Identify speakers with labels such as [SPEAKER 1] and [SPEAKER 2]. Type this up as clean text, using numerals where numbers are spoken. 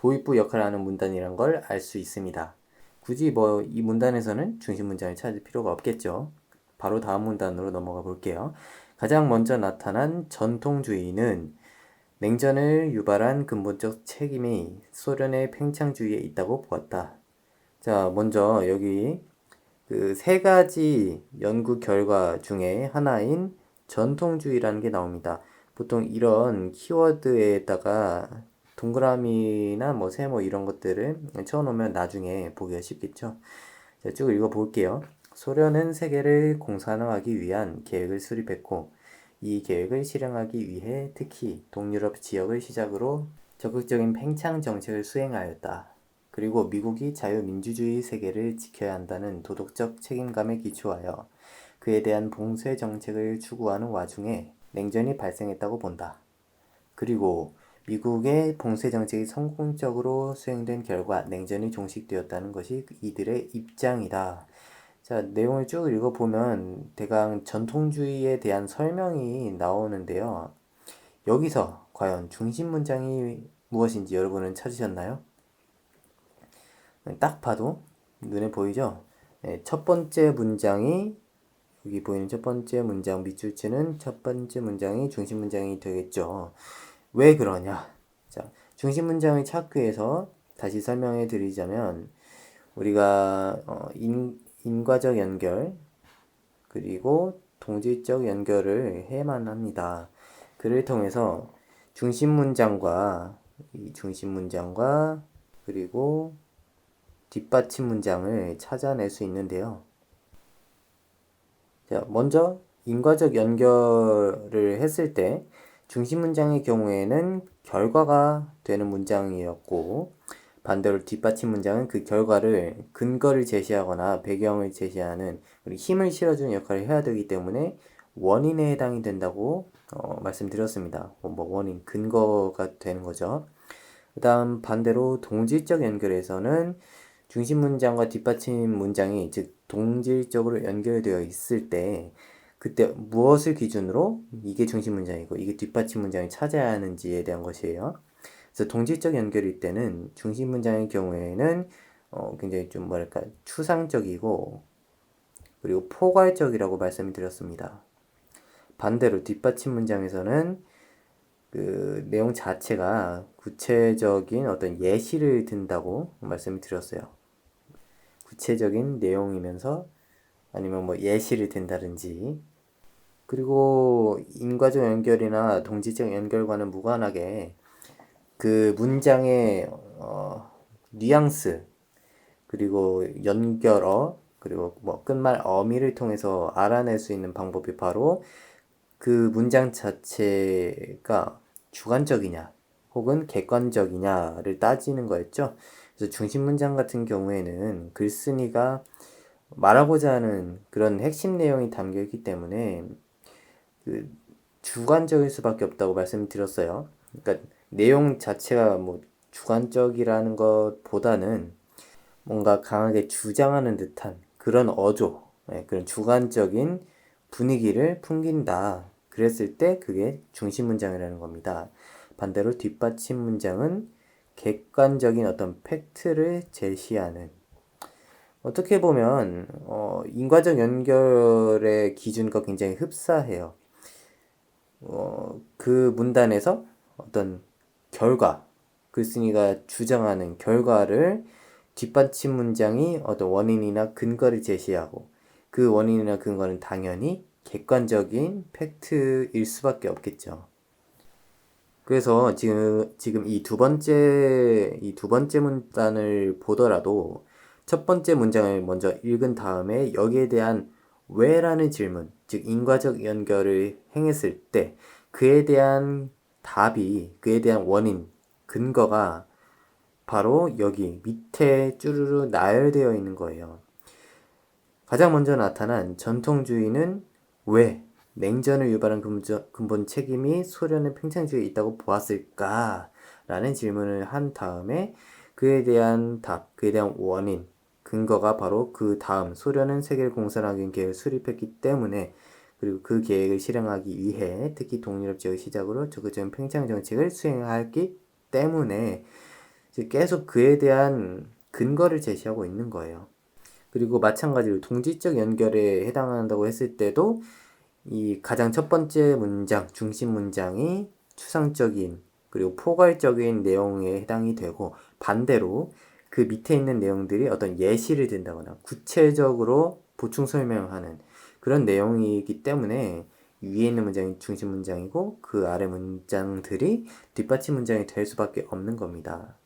[SPEAKER 1] 도입부 역할을 하는 문단이란 걸 알 수 있습니다. 굳이 뭐 이 문단에서는 중심 문장을 찾을 필요가 없겠죠. 바로 다음 문단으로 넘어가 볼게요. 가장 먼저 나타난 전통주의는 냉전을 유발한 근본적 책임이 소련의 팽창주의에 있다고 보았다. 자, 먼저 여기 그 세 가지 연구 결과 중에 하나인 전통주의라는 게 나옵니다. 보통 이런 키워드에다가 동그라미나 뭐 세모 이런 것들을 쳐놓으면 나중에 보기가 쉽겠죠. 자, 쭉 읽어볼게요. 소련은 세계를 공산화하기 위한 계획을 수립했고 이 계획을 실행하기 위해 특히 동유럽 지역을 시작으로 적극적인 팽창 정책을 수행하였다. 그리고 미국이 자유민주주의 세계를 지켜야 한다는 도덕적 책임감에 기초하여 그에 대한 봉쇄 정책을 추구하는 와중에 냉전이 발생했다고 본다. 그리고 미국의 봉쇄 정책이 성공적으로 수행된 결과 냉전이 종식되었다는 것이 이들의 입장이다. 자, 내용을 쭉 읽어보면 대강 전통주의에 대한 설명이 나오는데요. 여기서 과연 중심 문장이 무엇인지 여러분은 찾으셨나요? 딱 봐도 눈에 보이죠? 네, 첫 번째 문장이 여기 보이는 첫 번째 문장 밑줄 치는 첫 번째 문장이 중심 문장이 되겠죠. 왜 그러냐? 자, 중심 문장을 찾기 위해서 다시 설명해 드리자면 우리가 인과적 연결 그리고 동질적 연결을 해야만 합니다. 그를 통해서 중심 문장과 이 중심 문장과 그리고 뒷받침 문장을 찾아낼 수 있는데요. 자, 먼저 인과적 연결을 했을 때 중심 문장의 경우에는 결과가 되는 문장이었고 반대로 뒷받침 문장은 그 결과를 근거를 제시하거나 배경을 제시하는 힘을 실어주는 역할을 해야 되기 때문에 원인에 해당이 된다고 말씀드렸습니다. 뭐 원인, 근거가 되는 거죠. 그 다음 반대로 동질적 연결에서는 중심 문장과 뒷받침 문장이 즉 동질적으로 연결되어 있을 때 그때 무엇을 기준으로 이게 중심 문장이고 이게 뒷받침 문장을 찾아야 하는지에 대한 것이에요. 그래서 동질적 연결일 때는 중심 문장의 경우에는 굉장히 좀 뭐랄까 추상적이고 그리고 포괄적이라고 말씀을 드렸습니다. 반대로 뒷받침 문장에서는 그 내용 자체가 구체적인 어떤 예시를 든다고 말씀을 드렸어요. 구체적인 내용이면서 아니면 뭐 예시를 든다든지 그리고 인과적 연결이나 동질적 연결과는 무관하게 그 문장의 뉘앙스 그리고 연결어 그리고 뭐 끝말 어미를 통해서 알아낼 수 있는 방법이 바로 그 문장 자체가 주관적이냐 혹은 객관적이냐를 따지는 거였죠. 그래서 중심 문장 같은 경우에는 글쓴이가 말하고자 하는 그런 핵심 내용이 담겨 있기 때문에 그 주관적일 수밖에 없다고 말씀드렸어요. 그러니까 내용 자체가 뭐 주관적이라는 것보다는 뭔가 강하게 주장하는 듯한 그런 어조, 그런 주관적인 분위기를 풍긴다. 그랬을 때 그게 중심 문장이라는 겁니다. 반대로 뒷받침 문장은 객관적인 어떤 팩트를 제시하는 어떻게 보면 인과적 연결의 기준과 굉장히 흡사해요. 그 문단에서 어떤 결과, 글쓴이가 주장하는 결과를 뒷받침 문장이 어떤 원인이나 근거를 제시하고 그 원인이나 근거는 당연히 객관적인 팩트일 수밖에 없겠죠. 그래서 지금 이 두 번째 문단을 보더라도 첫 번째 문장을 먼저 읽은 다음에 여기에 대한 왜라는 질문, 즉 인과적 연결을 행했을 때 그에 대한 답이, 그에 대한 원인, 근거가 바로 여기 밑에 쭈루루 나열되어 있는 거예요. 가장 먼저 나타난 전통주의는 왜 냉전을 유발한 근본 책임이 소련의 팽창주의에 있다고 보았을까? 라는 질문을 한 다음에 그에 대한 답, 그에 대한 원인, 근거가 바로 그 다음 소련은 세계를 공산하기 위한 계획을 수립했기 때문에 그리고 그 계획을 실행하기 위해 특히 동유럽 지역을 시작으로 적극적인 팽창 정책을 수행하기 때문에 이제 계속 그에 대한 근거를 제시하고 있는 거예요. 그리고 마찬가지로 동지적 연결에 해당한다고 했을 때도 이 가장 첫 번째 문장, 중심 문장이 추상적인 그리고 포괄적인 내용에 해당이 되고, 반대로 그 밑에 있는 내용들이 어떤 예시를 든다거나 구체적으로 보충 설명하는 그런 내용이기 때문에 위에 있는 문장이 중심 문장이고 그 아래 문장들이 뒷받침 문장이 될 수밖에 없는 겁니다.